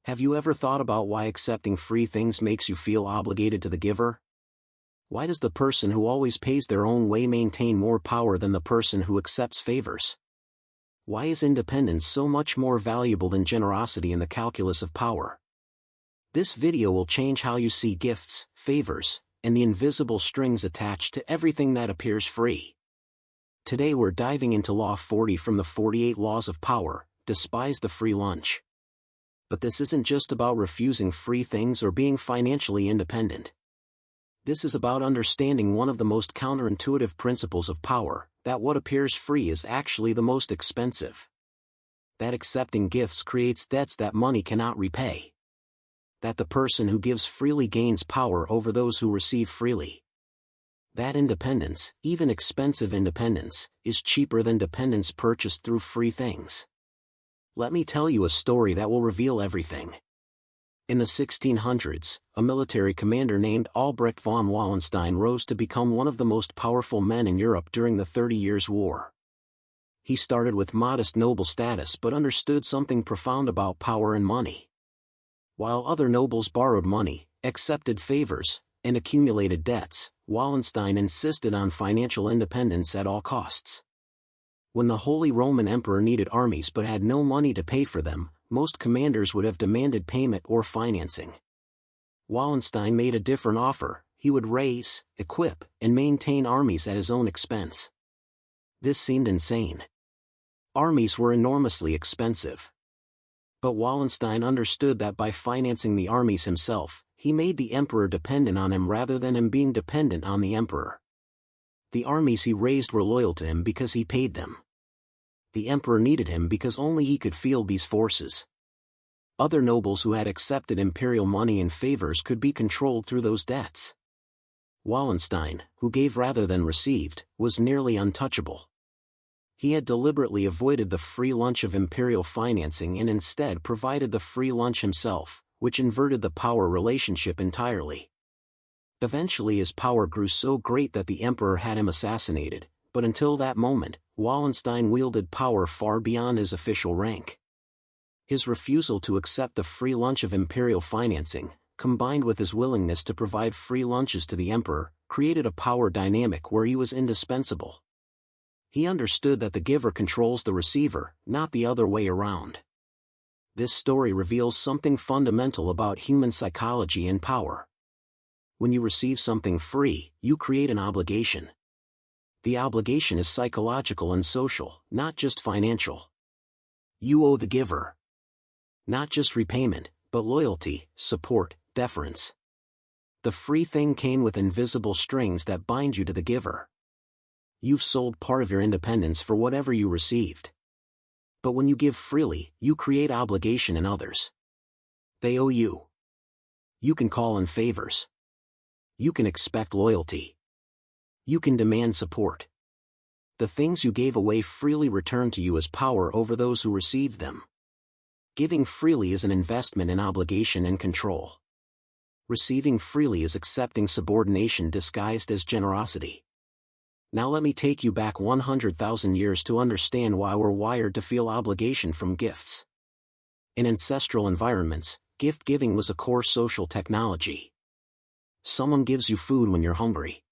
Have you ever thought about why accepting free things makes you feel obligated to the giver? Why does the person who always pays their own way maintain more power than the person who accepts favors? Why is independence so much more valuable than generosity in the calculus of power? This video will change how you see gifts, favors, and the invisible strings attached to everything that appears free. Today we're diving into Law 40 from the 48 Laws of Power, Despise the Free Lunch. But this isn't just about refusing free things or being financially independent. This is about understanding one of the most counterintuitive principles of power, that what appears free is actually the most expensive. That accepting gifts creates debts that money cannot repay. That the person who gives freely gains power over those who receive freely. That independence, even expensive independence, is cheaper than dependence purchased through free things. Let me tell you a story that will reveal everything. In the 1600s, a military commander named Albrecht von Wallenstein rose to become one of the most powerful men in Europe during the 30 Years' War. He started with modest noble status but understood something profound about power and money. While other nobles borrowed money, accepted favors, and accumulated debts, Wallenstein insisted on financial independence at all costs. When the Holy Roman Emperor needed armies but had no money to pay for them, most commanders would have demanded payment or financing. Wallenstein made a different offer: he would raise, equip, and maintain armies at his own expense. This seemed insane. Armies were enormously expensive. But Wallenstein understood that by financing the armies himself, he made the emperor dependent on him rather than him being dependent on the emperor. The armies he raised were loyal to him because he paid them. The emperor needed him because only he could field these forces. Other nobles who had accepted imperial money and favors could be controlled through those debts. Wallenstein, who gave rather than received, was nearly untouchable. He had deliberately avoided the free lunch of imperial financing and instead provided the free lunch himself, which inverted the power relationship entirely. Eventually his power grew so great that the emperor had him assassinated, but until that moment, Wallenstein wielded power far beyond his official rank. His refusal to accept the free lunch of imperial financing, combined with his willingness to provide free lunches to the emperor, created a power dynamic where he was indispensable. He understood that the giver controls the receiver, not the other way around. This story reveals something fundamental about human psychology and power. When you receive something free, you create an obligation. The obligation is psychological and social, not just financial. You owe the giver not just repayment, but loyalty, support, deference. The free thing came with invisible strings that bind you to the giver. You've sold part of your independence for whatever you received. But when you give freely, you create obligation in others. They owe you. You can call in favors. You can expect loyalty. You can demand support. The things you gave away freely return to you as power over those who received them. Giving freely is an investment in obligation and control. Receiving freely is accepting subordination disguised as generosity. Now let me take you back 100,000 years to understand why we're wired to feel obligation from gifts. In ancestral environments, gift-giving was a core social technology. Someone gives you food when you're hungry.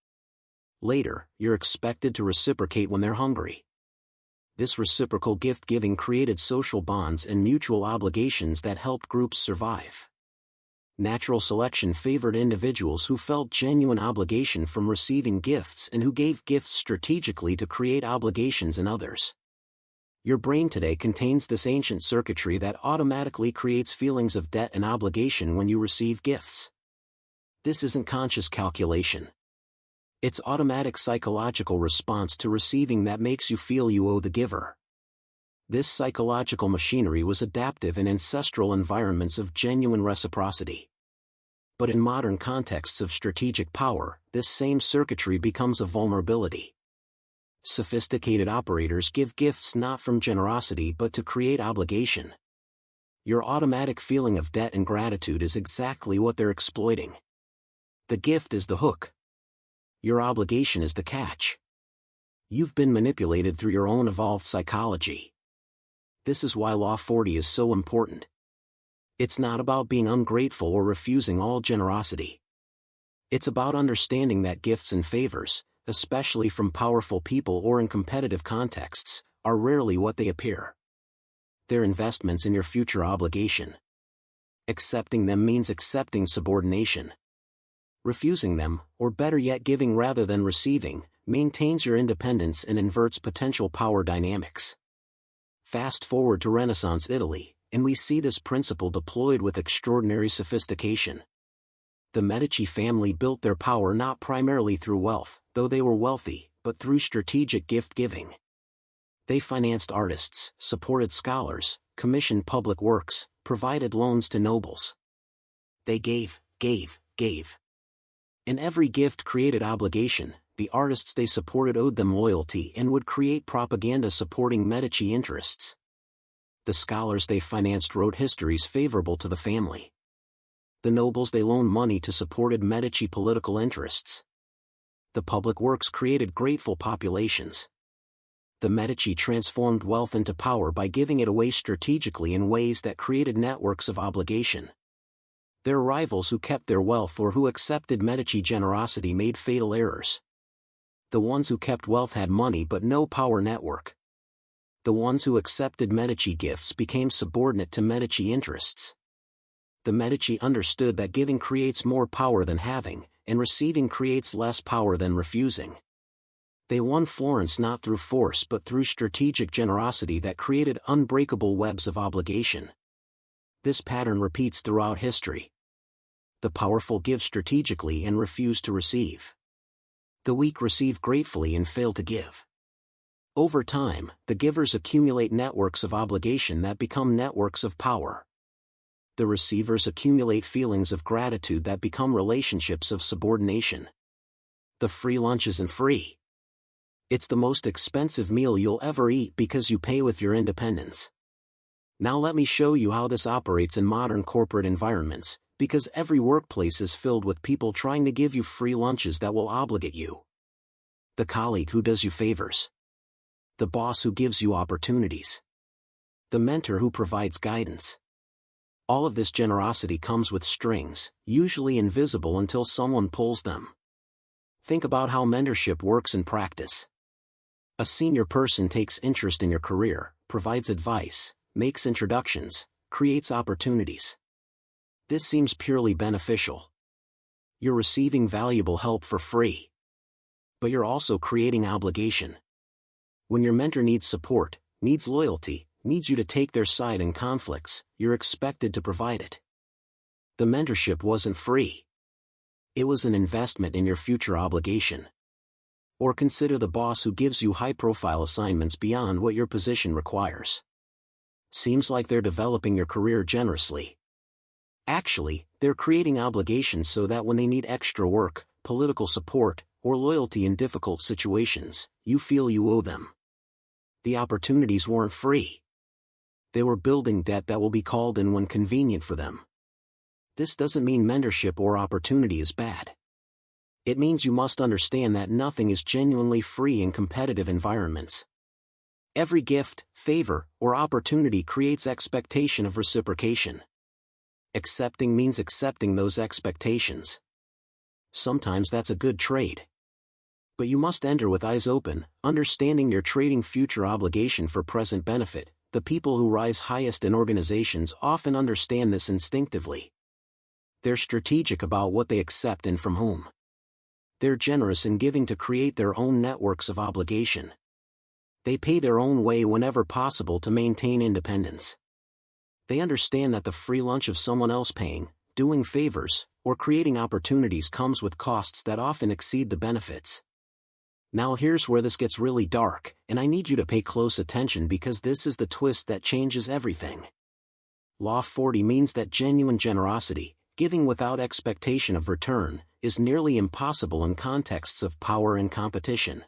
Later, you're expected to reciprocate when they're hungry. This reciprocal gift-giving created social bonds and mutual obligations that helped groups survive. Natural selection favored individuals who felt genuine obligation from receiving gifts and who gave gifts strategically to create obligations in others. Your brain today contains this ancient circuitry that automatically creates feelings of debt and obligation when you receive gifts. This isn't conscious calculation. It's automatic psychological response to receiving that makes you feel you owe the giver. This psychological machinery was adaptive in ancestral environments of genuine reciprocity. But in modern contexts of strategic power, this same circuitry becomes a vulnerability. Sophisticated operators give gifts not from generosity but to create obligation. Your automatic feeling of debt and gratitude is exactly what they're exploiting. The gift is the hook. Your obligation is the catch. You've been manipulated through your own evolved psychology. This is why Law 40 is so important. It's not about being ungrateful or refusing all generosity. It's about understanding that gifts and favors, especially from powerful people or in competitive contexts, are rarely what they appear. They're investments in your future obligation. Accepting them means accepting subordination. Refusing them, or better yet giving rather than receiving, maintains your independence and inverts potential power dynamics. Fast forward to Renaissance Italy, and we see this principle deployed with extraordinary sophistication. The Medici family built their power not primarily through wealth, though they were wealthy, but through strategic gift-giving. They financed artists, supported scholars, commissioned public works, provided loans to nobles. They gave. And every gift created obligation. The artists they supported owed them loyalty and would create propaganda supporting Medici interests. The scholars they financed wrote histories favorable to the family. The nobles they loaned money to supported Medici political interests. The public works created grateful populations. The Medici transformed wealth into power by giving it away strategically in ways that created networks of obligation. Their rivals who kept their wealth or who accepted Medici generosity made fatal errors. The ones who kept wealth had money but no power network. The ones who accepted Medici gifts became subordinate to Medici interests. The Medici understood that giving creates more power than having, and receiving creates less power than refusing. They won Florence not through force but through strategic generosity that created unbreakable webs of obligation. This pattern repeats throughout history. The powerful give strategically and refuse to receive. The weak receive gratefully and fail to give. Over time, the givers accumulate networks of obligation that become networks of power. The receivers accumulate feelings of gratitude that become relationships of subordination. The free lunch isn't free. It's the most expensive meal you'll ever eat because you pay with your independence. Now let me show you how this operates in modern corporate environments, because every workplace is filled with people trying to give you free lunches that will obligate you. The colleague who does you favors. The boss who gives you opportunities. The mentor who provides guidance. All of this generosity comes with strings, usually invisible until someone pulls them. Think about how mentorship works in practice. A senior person takes interest in your career, provides advice, makes introductions, creates opportunities. This seems purely beneficial. You're receiving valuable help for free. But you're also creating obligation. When your mentor needs support, needs loyalty, needs you to take their side in conflicts, you're expected to provide it. The mentorship wasn't free. It was an investment in your future obligation. Or consider the boss who gives you high-profile assignments beyond what your position requires. Seems like they're developing your career generously. Actually, they're creating obligations so that when they need extra work, political support, or loyalty in difficult situations, you feel you owe them. The opportunities weren't free. They were building debt that will be called in when convenient for them. This doesn't mean mentorship or opportunity is bad. It means you must understand that nothing is genuinely free in competitive environments. Every gift, favor, or opportunity creates expectation of reciprocation. Accepting means accepting those expectations. Sometimes that's a good trade. But you must enter with eyes open, understanding you're trading future obligation for present benefit. The people who rise highest in organizations often understand this instinctively. They're strategic about what they accept and from whom. They're generous in giving to create their own networks of obligation. They pay their own way whenever possible to maintain independence. They understand that the free lunch of someone else paying, doing favors, or creating opportunities comes with costs that often exceed the benefits. Now here's where this gets really dark, and I need you to pay close attention because this is the twist that changes everything. Law 40 means that genuine generosity, giving without expectation of return, is nearly impossible in contexts of power and competition.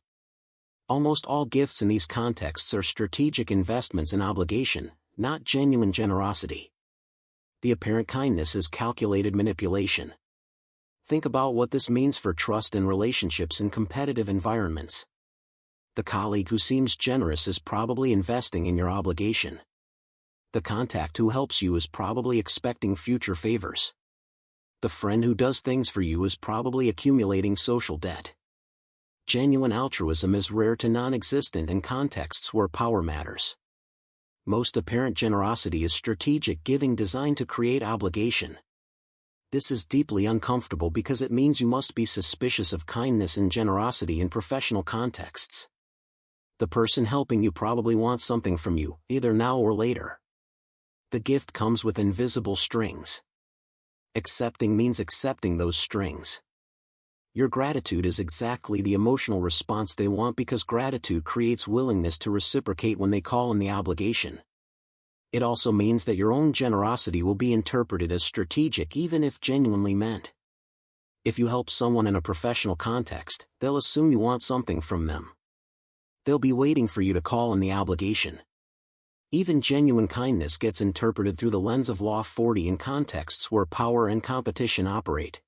Almost all gifts in these contexts are strategic investments in obligation, not genuine generosity. The apparent kindness is calculated manipulation. Think about what this means for trust and relationships in competitive environments. The colleague who seems generous is probably investing in your obligation. The contact who helps you is probably expecting future favors. The friend who does things for you is probably accumulating social debt. Genuine altruism is rare to non-existent in contexts where power matters. Most apparent generosity is strategic giving designed to create obligation. This is deeply uncomfortable because it means you must be suspicious of kindness and generosity in professional contexts. The person helping you probably wants something from you, either now or later. The gift comes with invisible strings. Accepting means accepting those strings. Your gratitude is exactly the emotional response they want because gratitude creates willingness to reciprocate when they call in the obligation. It also means that your own generosity will be interpreted as strategic even if genuinely meant. If you help someone in a professional context, they'll assume you want something from them. They'll be waiting for you to call in the obligation. Even genuine kindness gets interpreted through the lens of Law 40 in contexts where power and competition operate.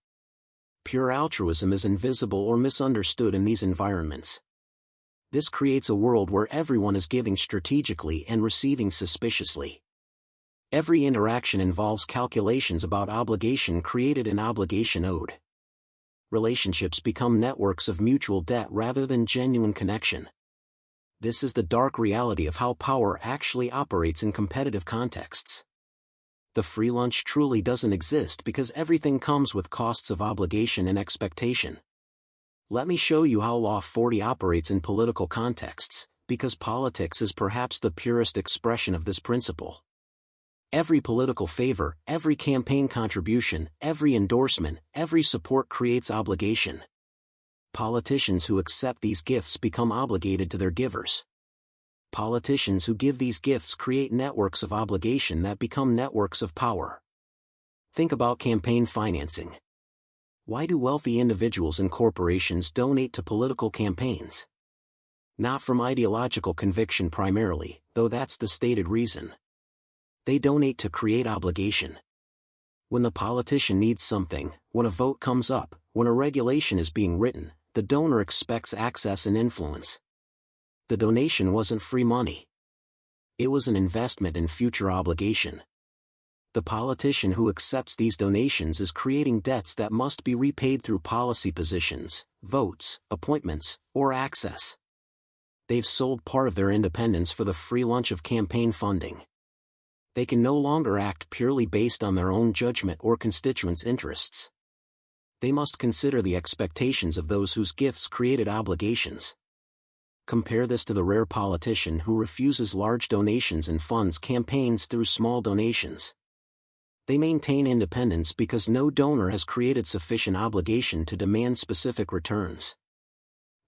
Pure altruism is invisible or misunderstood in these environments. This creates a world where everyone is giving strategically and receiving suspiciously. Every interaction involves calculations about obligation created and obligation owed. Relationships become networks of mutual debt rather than genuine connection. This is the dark reality of how power actually operates in competitive contexts. The free lunch truly doesn't exist because everything comes with costs of obligation and expectation. Let me show you how Law 40 operates in political contexts, because politics is perhaps the purest expression of this principle. Every political favor, every campaign contribution, every endorsement, every support creates obligation. Politicians who accept these gifts become obligated to their givers. Politicians who give these gifts create networks of obligation that become networks of power. Think about campaign financing. Why do wealthy individuals and corporations donate to political campaigns? Not from ideological conviction primarily, though that's the stated reason. They donate to create obligation. When the politician needs something, when a vote comes up, when a regulation is being written, the donor expects access and influence. The donation wasn't free money. It was an investment in future obligation. The politician who accepts these donations is creating debts that must be repaid through policy positions, votes, appointments, or access. They've sold part of their independence for the free lunch of campaign funding. They can no longer act purely based on their own judgment or constituents' interests. They must consider the expectations of those whose gifts created obligations. Compare this to the rare politician who refuses large donations and funds campaigns through small donations. They maintain independence because no donor has created sufficient obligation to demand specific returns.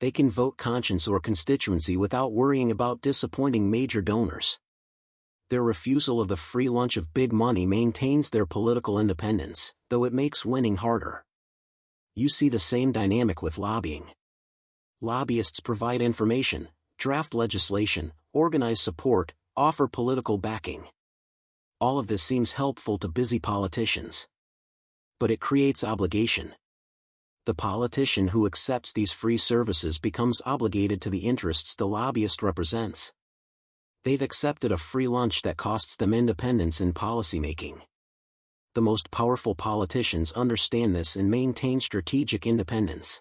They can vote conscience or constituency without worrying about disappointing major donors. Their refusal of the free lunch of big money maintains their political independence, though it makes winning harder. You see the same dynamic with lobbying. Lobbyists provide information, draft legislation, organize support, offer political backing. All of this seems helpful to busy politicians. But it creates obligation. The politician who accepts these free services becomes obligated to the interests the lobbyist represents. They've accepted a free lunch that costs them independence in policymaking. The most powerful politicians understand this and maintain strategic independence.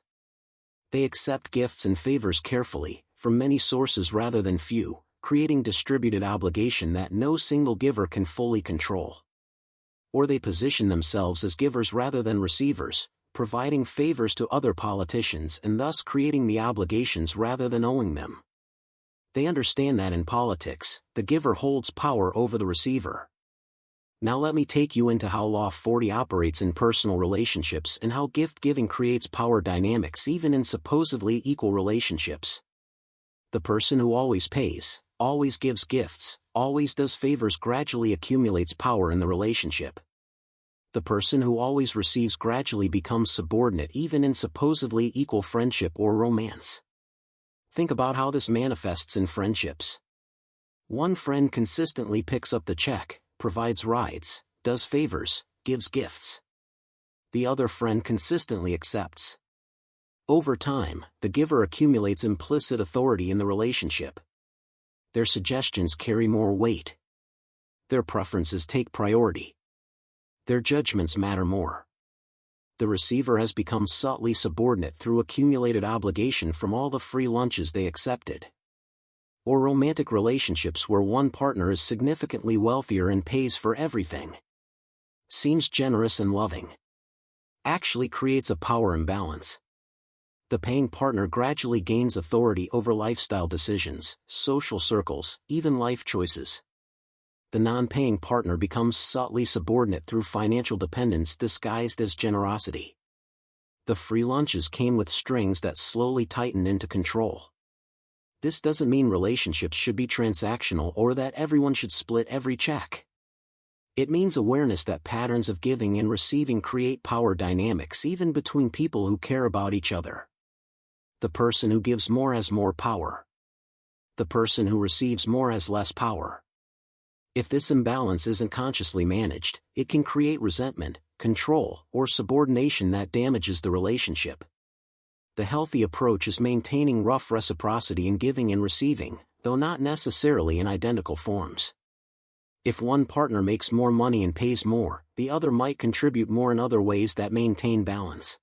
They accept gifts and favors carefully, from many sources rather than few, creating distributed obligation that no single giver can fully control. Or they position themselves as givers rather than receivers, providing favors to other politicians and thus creating the obligations rather than owing them. They understand that in politics, the giver holds power over the receiver. Now let me take you into how Law 40 operates in personal relationships and how gift-giving creates power dynamics even in supposedly equal relationships. The person who always pays, always gives gifts, always does favors gradually accumulates power in the relationship. The person who always receives gradually becomes subordinate even in supposedly equal friendship or romance. Think about how this manifests in friendships. One friend consistently picks up the check, provides rides, does favors, gives gifts. The other friend consistently accepts. Over time, the giver accumulates implicit authority in the relationship. Their suggestions carry more weight. Their preferences take priority. Their judgments matter more. The receiver has become subtly subordinate through accumulated obligation from all the free lunches they accepted. Or romantic relationships where one partner is significantly wealthier and pays for everything. Seems generous and loving. Actually creates a power imbalance. The paying partner gradually gains authority over lifestyle decisions, social circles, even life choices. The non-paying partner becomes subtly subordinate through financial dependence disguised as generosity. The free lunches came with strings that slowly tightened into control. This doesn't mean relationships should be transactional or that everyone should split every check. It means awareness that patterns of giving and receiving create power dynamics even between people who care about each other. The person who gives more has more power. The person who receives more has less power. If this imbalance isn't consciously managed, it can create resentment, control, or subordination that damages the relationship. The healthy approach is maintaining rough reciprocity in giving and receiving, though not necessarily in identical forms. If one partner makes more money and pays more, the other might contribute more in other ways that maintain balance.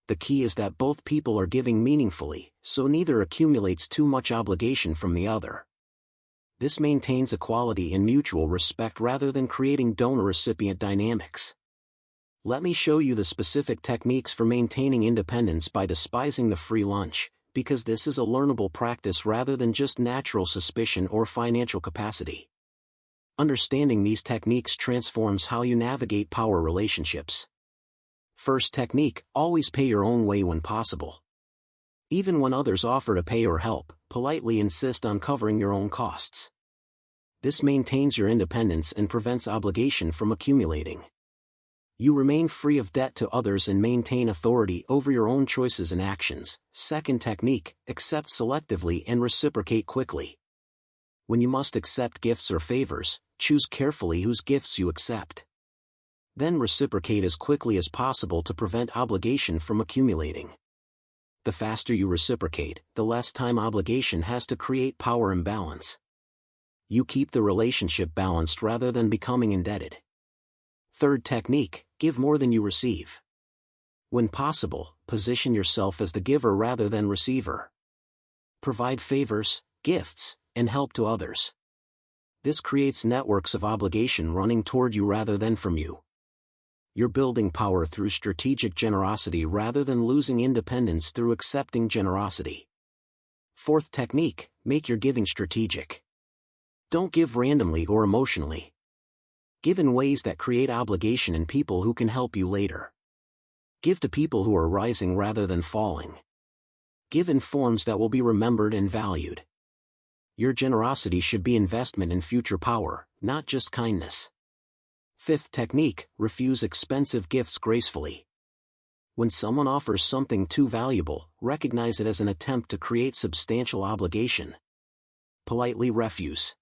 The key is that both people are giving meaningfully, so neither accumulates too much obligation from the other. This maintains equality and mutual respect rather than creating donor-recipient dynamics. Let me show you the specific techniques for maintaining independence by despising the free lunch, because this is a learnable practice rather than just natural suspicion or financial capacity. Understanding these techniques transforms how you navigate power relationships. First technique, always pay your own way when possible. Even when others offer to pay or help, politely insist on covering your own costs. This maintains your independence and prevents obligation from accumulating. You remain free of debt to others and maintain authority over your own choices and actions. Second technique, accept selectively and reciprocate quickly. When you must accept gifts or favors, choose carefully whose gifts you accept. Then reciprocate as quickly as possible to prevent obligation from accumulating. The faster you reciprocate, the less time obligation has to create power imbalance. You keep the relationship balanced rather than becoming indebted. Third technique, give more than you receive. When possible, position yourself as the giver rather than receiver. Provide favors, gifts, and help to others. This creates networks of obligation running toward you rather than from you. You're building power through strategic generosity rather than losing independence through accepting generosity. Fourth technique, make your giving strategic. Don't give randomly or emotionally. Give in ways that create obligation in people who can help you later. Give to people who are rising rather than falling. Give in forms that will be remembered and valued. Your generosity should be investment in future power, not just kindness. Fifth technique, refuse expensive gifts gracefully. When someone offers something too valuable, recognize it as an attempt to create substantial obligation. Politely refuse.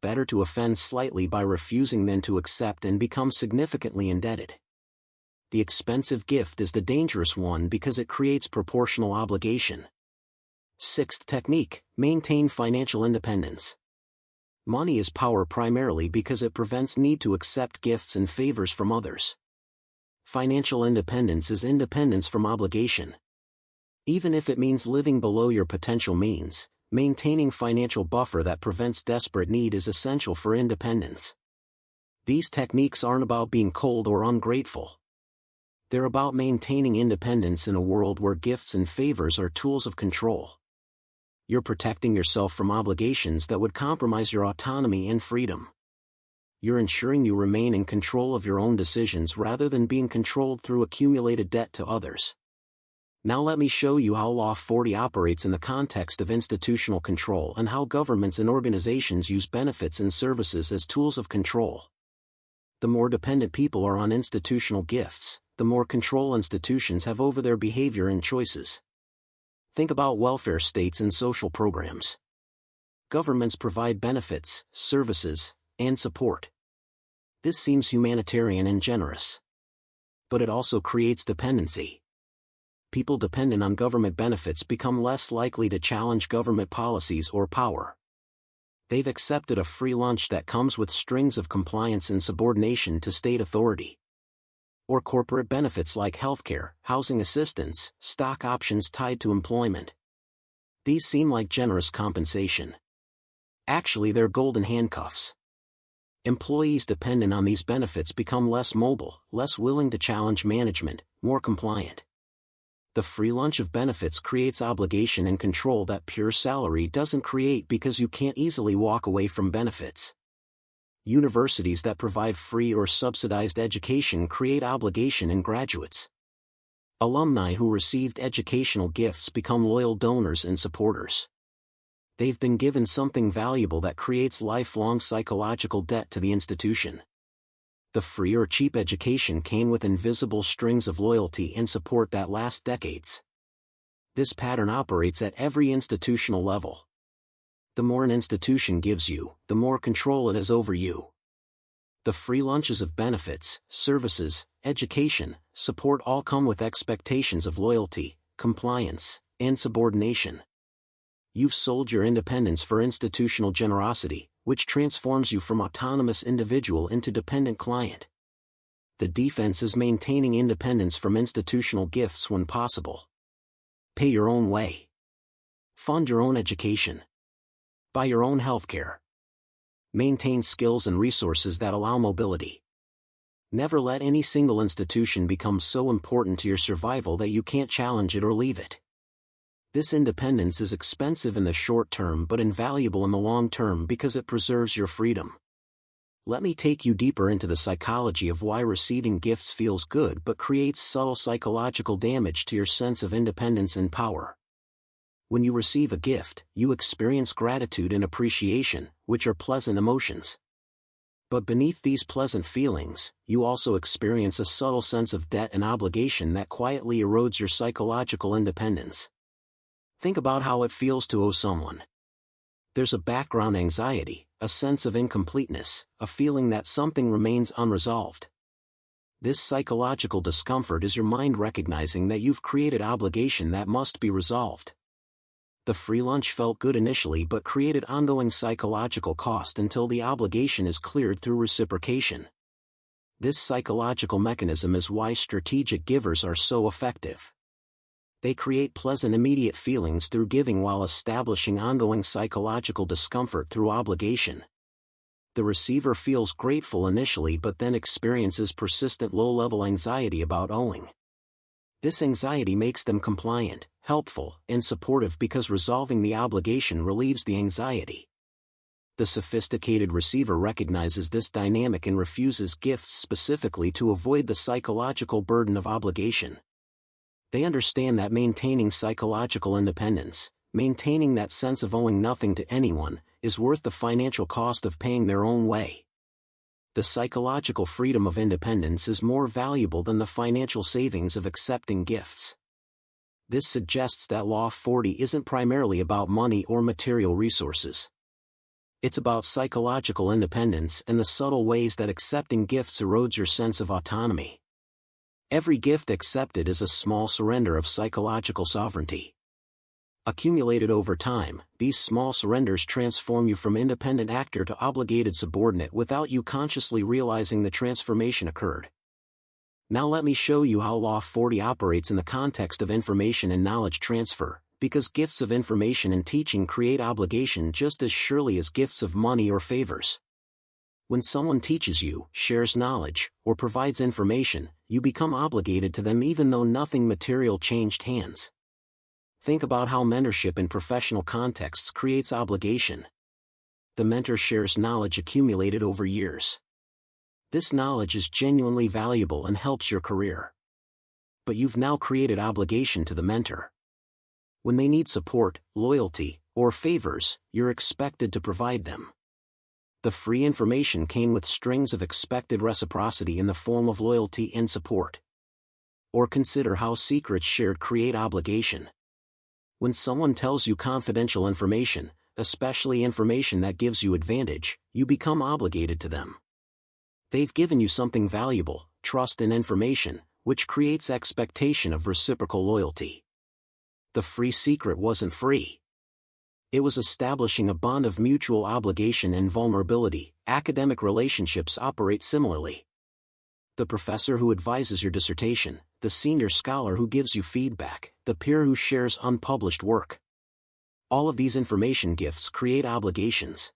Better to offend slightly by refusing than to accept and become significantly indebted. The expensive gift is the dangerous one because it creates proportional obligation. Sixth technique, maintain financial independence. Money is power primarily because it prevents need to accept gifts and favors from others. Financial independence is independence from obligation. Even if it means living below your potential means, maintaining financial buffer that prevents desperate need is essential for independence. These techniques aren't about being cold or ungrateful. They're about maintaining independence in a world where gifts and favors are tools of control. You're protecting yourself from obligations that would compromise your autonomy and freedom. You're ensuring you remain in control of your own decisions rather than being controlled through accumulated debt to others. Now let me show you how Law 40 operates in the context of institutional control and how governments and organizations use benefits and services as tools of control. The more dependent people are on institutional gifts, the more control institutions have over their behavior and choices. Think about welfare states and social programs. Governments provide benefits, services, and support. This seems humanitarian and generous. But it also creates dependency. People dependent on government benefits become less likely to challenge government policies or power. They've accepted a free lunch that comes with strings of compliance and subordination to state authority. Or corporate benefits like healthcare, housing assistance, stock options tied to employment. These seem like generous compensation. Actually, they're golden handcuffs. Employees dependent on these benefits become less mobile, less willing to challenge management, more compliant. The free lunch of benefits creates obligation and control that pure salary doesn't create because you can't easily walk away from benefits. Universities that provide free or subsidized education create obligation in graduates. Alumni who received educational gifts become loyal donors and supporters. They've been given something valuable that creates lifelong psychological debt to the institution. The free or cheap education came with invisible strings of loyalty and support that last decades. This pattern operates at every institutional level. The more an institution gives you, the more control it has over you. The free lunches of benefits, services, education, support all come with expectations of loyalty, compliance, and subordination. You've sold your independence for institutional generosity, which transforms you from autonomous individual into dependent client. The defense is maintaining independence from institutional gifts when possible. Pay your own way. Fund your own education. Buy your own healthcare. Maintain skills and resources that allow mobility. Never let any single institution become so important to your survival that you can't challenge it or leave it. This independence is expensive in the short term but invaluable in the long term because it preserves your freedom. Let me take you deeper into the psychology of why receiving gifts feels good but creates subtle psychological damage to your sense of independence and power. When you receive a gift, you experience gratitude and appreciation, which are pleasant emotions. But beneath these pleasant feelings, you also experience a subtle sense of debt and obligation that quietly erodes your psychological independence. Think about how it feels to owe someone. There's a background anxiety, a sense of incompleteness, a feeling that something remains unresolved. This psychological discomfort is your mind recognizing that you've created obligation that must be resolved. The free lunch felt good initially but created ongoing psychological cost until the obligation is cleared through reciprocation. This psychological mechanism is why strategic givers are so effective. They create pleasant immediate feelings through giving while establishing ongoing psychological discomfort through obligation. The receiver feels grateful initially but then experiences persistent low-level anxiety about owing. This anxiety makes them compliant, helpful, and supportive because resolving the obligation relieves the anxiety. The sophisticated receiver recognizes this dynamic and refuses gifts specifically to avoid the psychological burden of obligation. They understand that maintaining psychological independence, maintaining that sense of owing nothing to anyone, is worth the financial cost of paying their own way. The psychological freedom of independence is more valuable than the financial savings of accepting gifts. This suggests that Law 40 isn't primarily about money or material resources. It's about psychological independence and the subtle ways that accepting gifts erodes your sense of autonomy. Every gift accepted is a small surrender of psychological sovereignty. Accumulated over time, these small surrenders transform you from independent actor to obligated subordinate without you consciously realizing the transformation occurred. Now let me show you how Law 40 operates in the context of information and knowledge transfer, because gifts of information and teaching create obligation just as surely as gifts of money or favors. When someone teaches you, shares knowledge, or provides information, you become obligated to them even though nothing material changed hands. Think about how mentorship in professional contexts creates obligation. The mentor shares knowledge accumulated over years. This knowledge is genuinely valuable and helps your career. But you've now created obligation to the mentor. When they need support, loyalty, or favors, you're expected to provide them. The free information came with strings of expected reciprocity in the form of loyalty and support. Or consider how secrets shared create obligation. When someone tells you confidential information, especially information that gives you advantage, you become obligated to them. They've given you something valuable, trust and information, which creates expectation of reciprocal loyalty. The free secret wasn't free. It was establishing a bond of mutual obligation and vulnerability. Academic relationships operate similarly. The professor who advises your dissertation, the senior scholar who gives you feedback, the peer who shares unpublished work. All of these information gifts create obligations.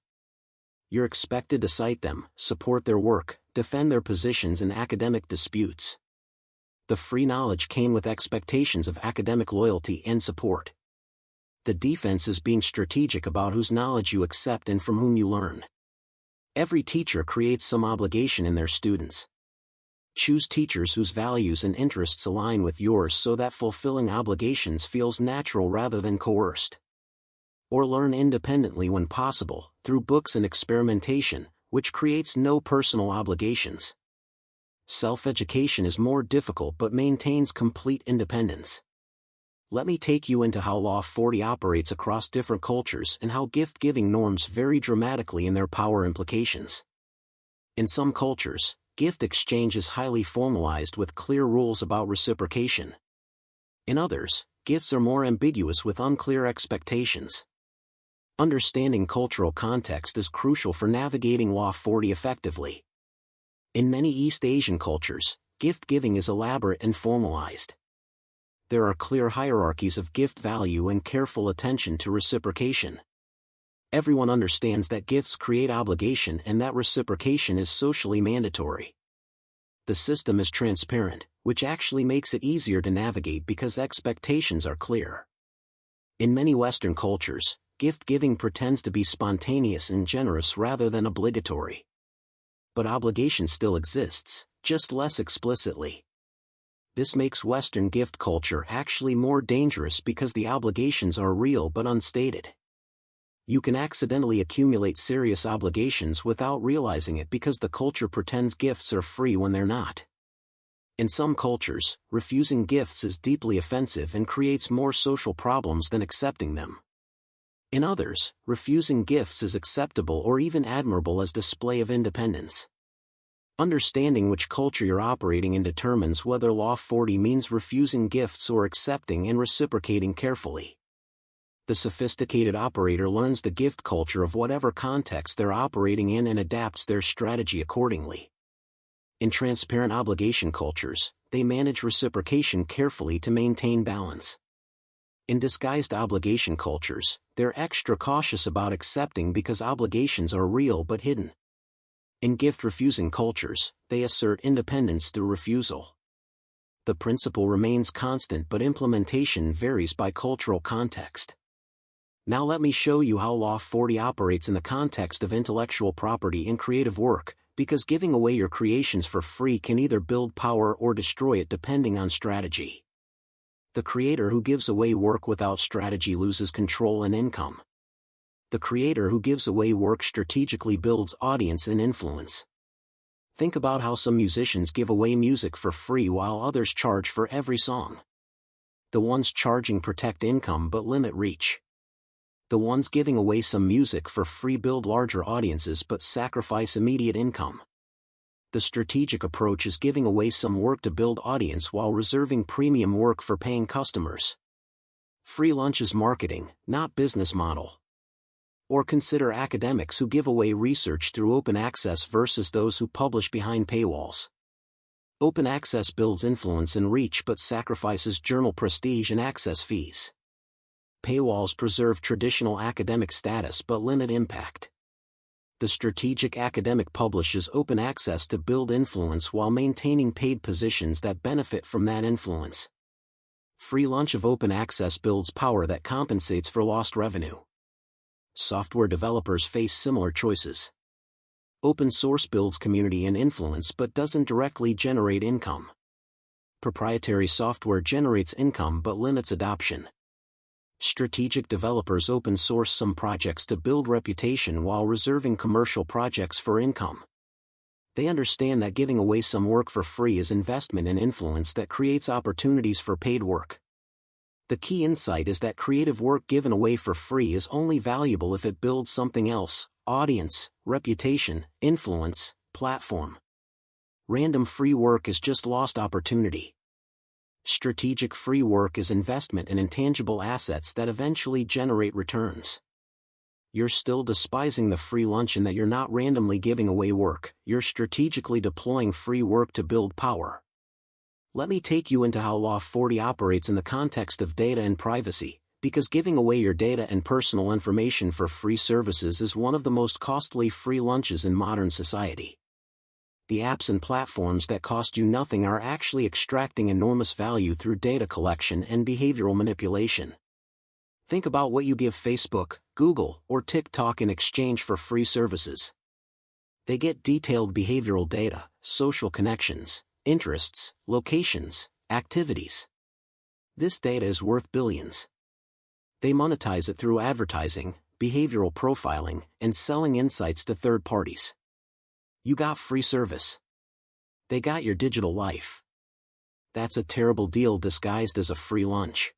You're expected to cite them, support their work, defend their positions in academic disputes. The free knowledge came with expectations of academic loyalty and support. The defense is being strategic about whose knowledge you accept and from whom you learn. Every teacher creates some obligation in their students. Choose teachers whose values and interests align with yours so that fulfilling obligations feels natural rather than coerced. Or learn independently when possible, through books and experimentation, which creates no personal obligations. Self-education is more difficult but maintains complete independence. Let me take you into how Law 40 operates across different cultures and how gift-giving norms vary dramatically in their power implications. In some cultures, gift exchange is highly formalized with clear rules about reciprocation. In others, gifts are more ambiguous with unclear expectations. Understanding cultural context is crucial for navigating Law 40 effectively. In many East Asian cultures, gift-giving is elaborate and formalized. There are clear hierarchies of gift value and careful attention to reciprocation. Everyone understands that gifts create obligation and that reciprocation is socially mandatory. The system is transparent, which actually makes it easier to navigate because expectations are clear. In many Western cultures, gift-giving pretends to be spontaneous and generous rather than obligatory. But obligation still exists, just less explicitly. This makes Western gift culture actually more dangerous because the obligations are real but unstated. You can accidentally accumulate serious obligations without realizing it because the culture pretends gifts are free when they're not. In some cultures, refusing gifts is deeply offensive and creates more social problems than accepting them. In others, refusing gifts is acceptable or even admirable as display of independence. Understanding which culture you're operating in determines whether Law 40 means refusing gifts or accepting and reciprocating carefully. The sophisticated operator learns the gift culture of whatever context they're operating in and adapts their strategy accordingly. In transparent obligation cultures, they manage reciprocation carefully to maintain balance. In disguised obligation cultures, they're extra cautious about accepting because obligations are real but hidden. In gift-refusing cultures, they assert independence through refusal. The principle remains constant but implementation varies by cultural context. Now let me show you how Law 40 operates in the context of intellectual property and creative work, because giving away your creations for free can either build power or destroy it depending on strategy. The creator who gives away work without strategy loses control and income. The creator who gives away work strategically builds audience and influence. Think about how some musicians give away music for free while others charge for every song. The ones charging protect income but limit reach. The ones giving away some music for free build larger audiences but sacrifice immediate income. The strategic approach is giving away some work to build audience while reserving premium work for paying customers. Free lunch is marketing, not business model. Or consider academics who give away research through open access versus those who publish behind paywalls. Open access builds influence and reach but sacrifices journal prestige and access fees. Paywalls preserve traditional academic status but limit impact. The strategic academic publishes open access to build influence while maintaining paid positions that benefit from that influence. Free lunch of open access builds power that compensates for lost revenue. Software developers face similar choices. Open source builds community and influence but doesn't directly generate income. Proprietary software generates income but limits adoption. Strategic developers open source some projects to build reputation while reserving commercial projects for income. They understand that giving away some work for free is investment in influence that creates opportunities for paid work. The key insight is that creative work given away for free is only valuable if it builds something else: audience, reputation, influence, platform. Random free work is just lost opportunity. Strategic free work is investment in intangible assets that eventually generate returns. You're still despising the free lunch in that you're not randomly giving away work, you're strategically deploying free work to build power. Let me take you into how Law 40 operates in the context of data and privacy, because giving away your data and personal information for free services is one of the most costly free lunches in modern society. The apps and platforms that cost you nothing are actually extracting enormous value through data collection and behavioral manipulation. Think about what you give Facebook, Google, or TikTok in exchange for free services. They get detailed behavioral data, social connections, interests, locations, activities. This data is worth billions. They monetize it through advertising, behavioral profiling, and selling insights to third parties. You got free service. They got your digital life. That's a terrible deal disguised as a free lunch.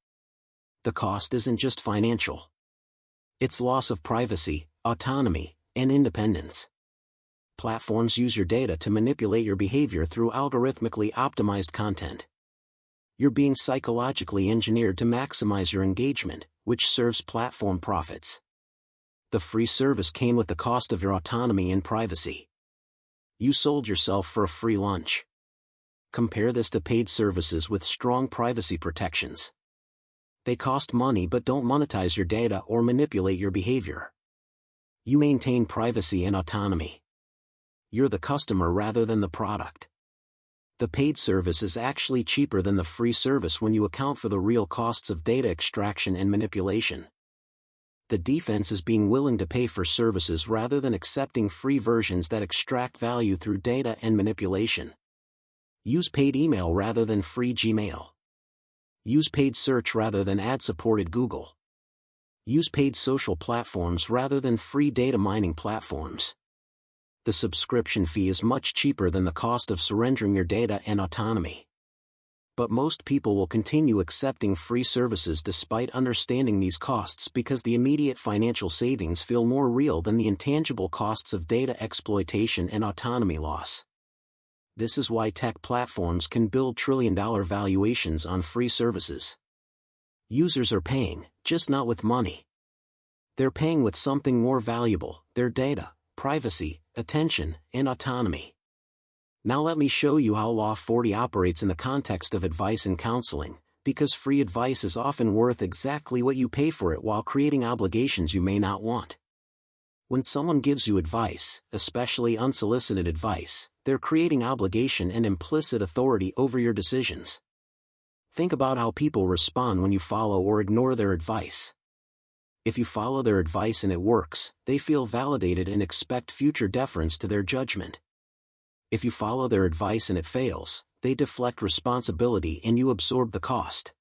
The cost isn't just financial. It's loss of privacy, autonomy, and independence. Platforms use your data to manipulate your behavior through algorithmically optimized content. You're being psychologically engineered to maximize your engagement, which serves platform profits. The free service came with the cost of your autonomy and privacy. You sold yourself for a free lunch. Compare this to paid services with strong privacy protections. They cost money but don't monetize your data or manipulate your behavior. You maintain privacy and autonomy. You're the customer rather than the product. The paid service is actually cheaper than the free service when you account for the real costs of data extraction and manipulation. The defense is being willing to pay for services rather than accepting free versions that extract value through data and manipulation. Use paid email rather than free Gmail. Use paid search rather than ad-supported Google. Use paid social platforms rather than free data mining platforms. The subscription fee is much cheaper than the cost of surrendering your data and autonomy. But most people will continue accepting free services despite understanding these costs because the immediate financial savings feel more real than the intangible costs of data exploitation and autonomy loss. This is why tech platforms can build trillion-dollar valuations on free services. Users are paying, just not with money. They're paying with something more valuable, their data, privacy, attention, and autonomy. Now let me show you how Law 40 operates in the context of advice and counseling, because free advice is often worth exactly what you pay for it while creating obligations you may not want. When someone gives you advice, especially unsolicited advice, they're creating obligation and implicit authority over your decisions. Think about how people respond when you follow or ignore their advice. If you follow their advice and it works, they feel validated and expect future deference to their judgment. If you follow their advice and it fails, they deflect responsibility and you absorb the cost.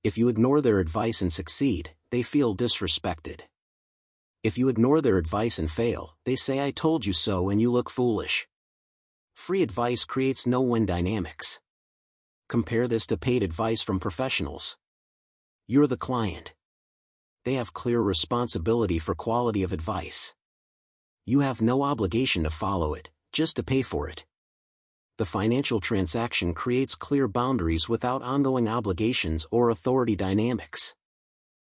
If you ignore their advice and succeed, they feel disrespected. If you ignore their advice and fail, they say "I told you so" and you look foolish. Free advice creates no-win dynamics. Compare this to paid advice from professionals. You're the client. They have clear responsibility for quality of advice. You have no obligation to follow it, just to pay for it. The financial transaction creates clear boundaries without ongoing obligations or authority dynamics.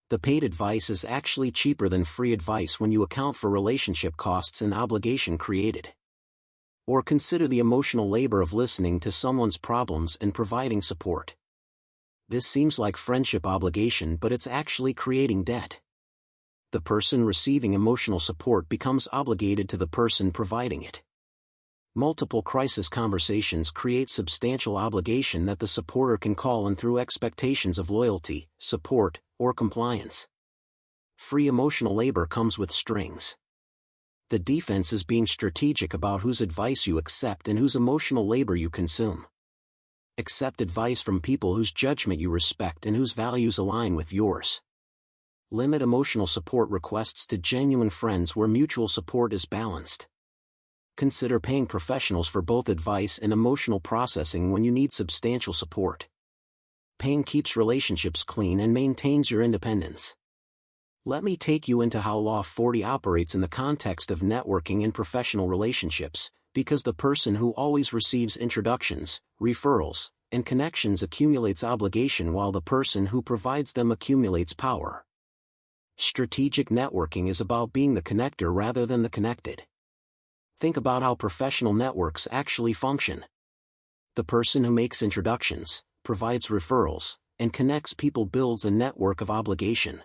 The paid advice is actually cheaper than free advice when you account for relationship costs and obligation created. Or consider the emotional labor of listening to someone's problems and providing support. This seems like friendship obligation, but it's actually creating debt. The person receiving emotional support becomes obligated to the person providing it. Multiple crisis conversations create substantial obligation that the supporter can call on through expectations of loyalty, support, or compliance. Free emotional labor comes with strings. The defense is being strategic about whose advice you accept and whose emotional labor you consume. Accept advice from people whose judgment you respect and whose values align with yours. Limit emotional support requests to genuine friends where mutual support is balanced. Consider paying professionals for both advice and emotional processing when you need substantial support. Paying keeps relationships clean and maintains your independence. Let me take you into how Law 40 operates in the context of networking and professional relationships, because the person who always receives introductions, referrals, and connections accumulates obligation while the person who provides them accumulates power. Strategic networking is about being the connector rather than the connected. Think about how professional networks actually function. The person who makes introductions, provides referrals, and connects people builds a network of obligation.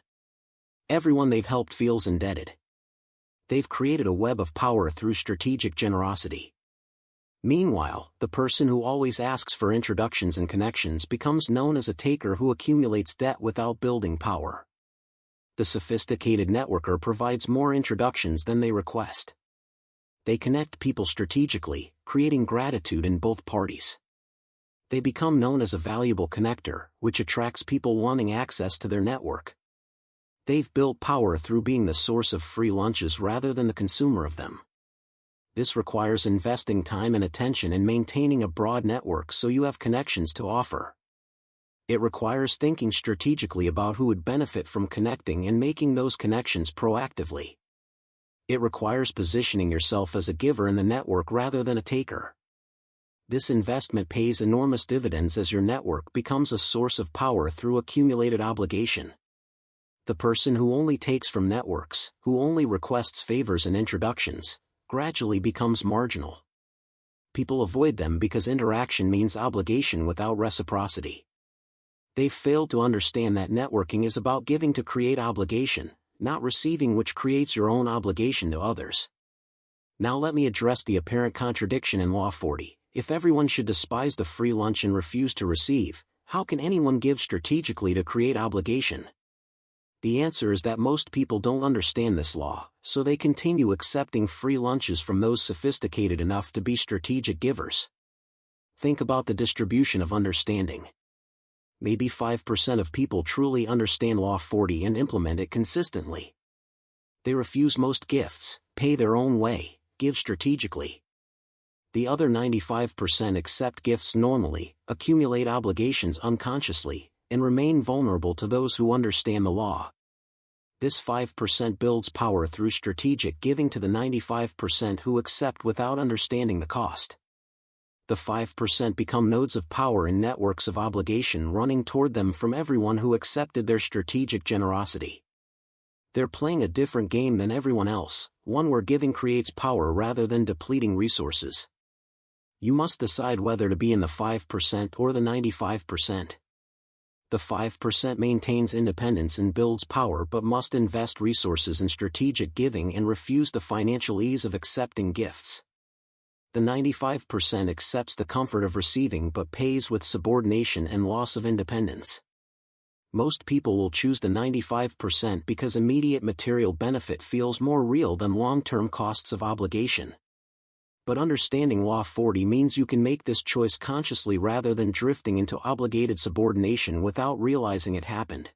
Everyone they've helped feels indebted. They've created a web of power through strategic generosity. Meanwhile, the person who always asks for introductions and connections becomes known as a taker who accumulates debt without building power. The sophisticated networker provides more introductions than they request. They connect people strategically, creating gratitude in both parties. They become known as a valuable connector, which attracts people wanting access to their network. They've built power through being the source of free lunches rather than the consumer of them. This requires investing time and attention in maintaining a broad network so you have connections to offer. It requires thinking strategically about who would benefit from connecting and making those connections proactively. It requires positioning yourself as a giver in the network rather than a taker. This investment pays enormous dividends as your network becomes a source of power through accumulated obligation. The person who only takes from networks, who only requests favors and introductions, gradually becomes marginal. People avoid them because interaction means obligation without reciprocity. They've failed to understand that networking is about giving to create obligation, not receiving, which creates your own obligation to others. Now let me address the apparent contradiction in Law 40. If everyone should despise the free lunch and refuse to receive, how can anyone give strategically to create obligation? The answer is that most people don't understand this law, so they continue accepting free lunches from those sophisticated enough to be strategic givers. Think about the distribution of understanding. Maybe 5% of people truly understand Law 40 and implement it consistently. They refuse most gifts, pay their own way, give strategically. The other 95% accept gifts normally, accumulate obligations unconsciously, and remain vulnerable to those who understand the law. This 5% builds power through strategic giving to the 95% who accept without understanding the cost. The 5% become nodes of power in networks of obligation running toward them from everyone who accepted their strategic generosity. They're playing a different game than everyone else, one where giving creates power rather than depleting resources. You must decide whether to be in the 5% or the 95%. The 5% maintains independence and builds power but must invest resources in strategic giving and refuse the financial ease of accepting gifts. The 95% accepts the comfort of receiving but pays with subordination and loss of independence. Most people will choose the 95% because immediate material benefit feels more real than long-term costs of obligation. But understanding Law 40 means you can make this choice consciously rather than drifting into obligated subordination without realizing it happened.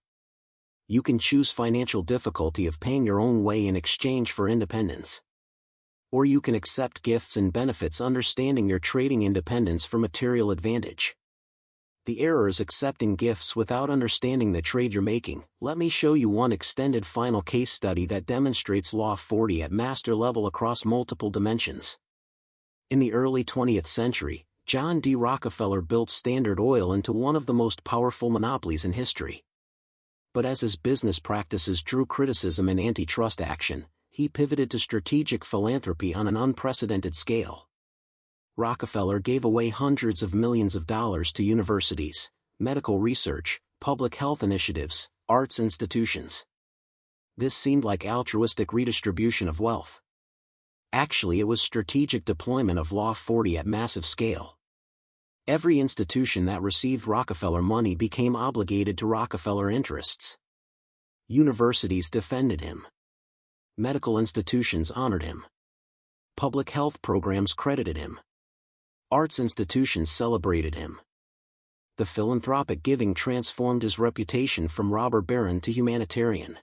You can choose financial difficulty of paying your own way in exchange for independence. Or you can accept gifts and benefits understanding you're trading independence for material advantage. The error is accepting gifts without understanding the trade you're making. Let me show you one extended final case study that demonstrates Law 40 at master level across multiple dimensions. In the early 20th century, John D. Rockefeller built Standard Oil into one of the most powerful monopolies in history. But as his business practices drew criticism and antitrust action, he pivoted to strategic philanthropy on an unprecedented scale. Rockefeller gave away hundreds of millions of dollars to universities, medical research, public health initiatives, arts institutions. This seemed like altruistic redistribution of wealth. Actually, it was strategic deployment of Law 40 at massive scale. Every institution that received Rockefeller money became obligated to Rockefeller interests. Universities defended him. Medical institutions honored him. Public health programs credited him. Arts institutions celebrated him. The philanthropic giving transformed his reputation from robber baron to humanitarian.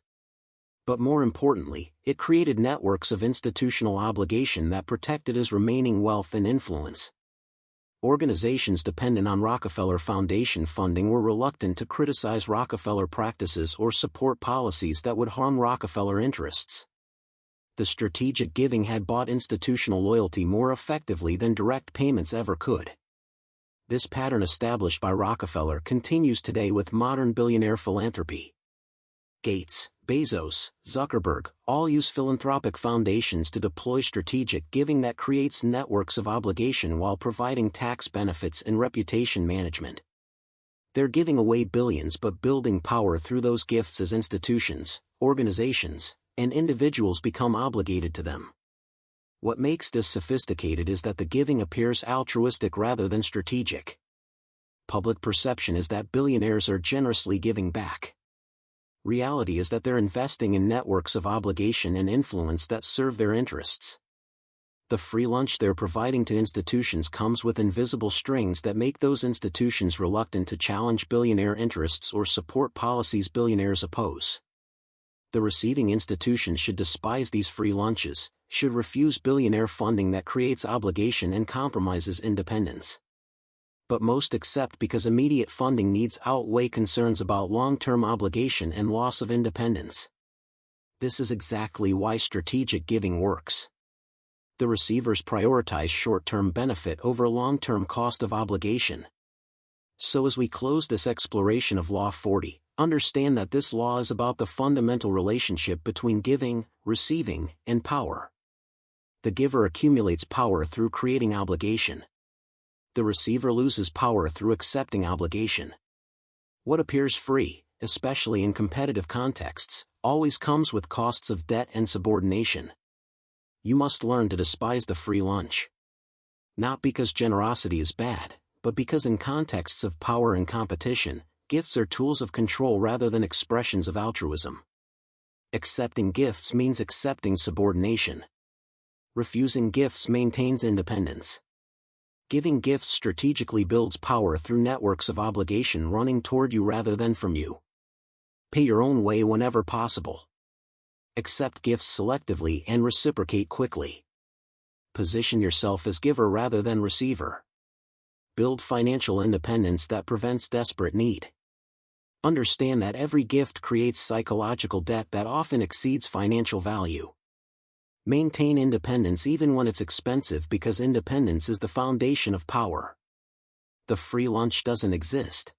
But more importantly, it created networks of institutional obligation that protected his remaining wealth and influence. Organizations dependent on Rockefeller Foundation funding were reluctant to criticize Rockefeller practices or support policies that would harm Rockefeller interests. The strategic giving had bought institutional loyalty more effectively than direct payments ever could. This pattern established by Rockefeller continues today with modern billionaire philanthropy. Gates, Bezos, Zuckerberg, all use philanthropic foundations to deploy strategic giving that creates networks of obligation while providing tax benefits and reputation management. They're giving away billions but building power through those gifts as institutions, organizations, and individuals become obligated to them. What makes this sophisticated is that the giving appears altruistic rather than strategic. Public perception is that billionaires are generously giving back. Reality is that they're investing in networks of obligation and influence that serve their interests. The free lunch they're providing to institutions comes with invisible strings that make those institutions reluctant to challenge billionaire interests or support policies billionaires oppose. The receiving institutions should despise these free lunches, should refuse billionaire funding that creates obligation and compromises independence. But most accept because immediate funding needs outweigh concerns about long-term obligation and loss of independence. This is exactly why strategic giving works. The receivers prioritize short-term benefit over long-term cost of obligation. So as we close this exploration of Law 40, understand that this law is about the fundamental relationship between giving, receiving, and power. The giver accumulates power through creating obligation. The receiver loses power through accepting obligation. What appears free, especially in competitive contexts, always comes with costs of debt and subordination. You must learn to despise the free lunch. Not because generosity is bad, but because in contexts of power and competition, gifts are tools of control rather than expressions of altruism. Accepting gifts means accepting subordination. Refusing gifts maintains independence. Giving gifts strategically builds power through networks of obligation running toward you rather than from you. Pay your own way whenever possible. Accept gifts selectively and reciprocate quickly. Position yourself as giver rather than receiver. Build financial independence that prevents desperate need. Understand that every gift creates psychological debt that often exceeds financial value. Maintain independence even when it's expensive because independence is the foundation of power. The free lunch doesn't exist.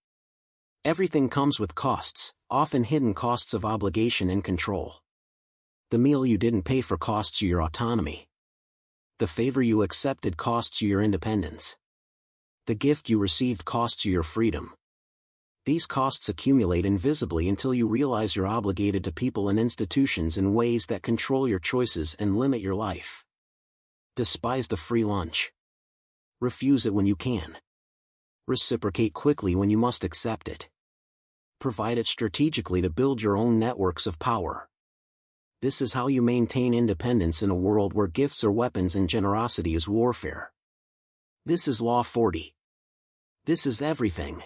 Everything comes with costs, often hidden costs of obligation and control. The meal you didn't pay for costs you your autonomy. The favor you accepted costs you your independence. The gift you received costs you your freedom. These costs accumulate invisibly until you realize you're obligated to people and institutions in ways that control your choices and limit your life. Despise the free lunch. Refuse it when you can. Reciprocate quickly when you must accept it. Provide it strategically to build your own networks of power. This is how you maintain independence in a world where gifts are weapons and generosity is warfare. This is Law 40. This is everything.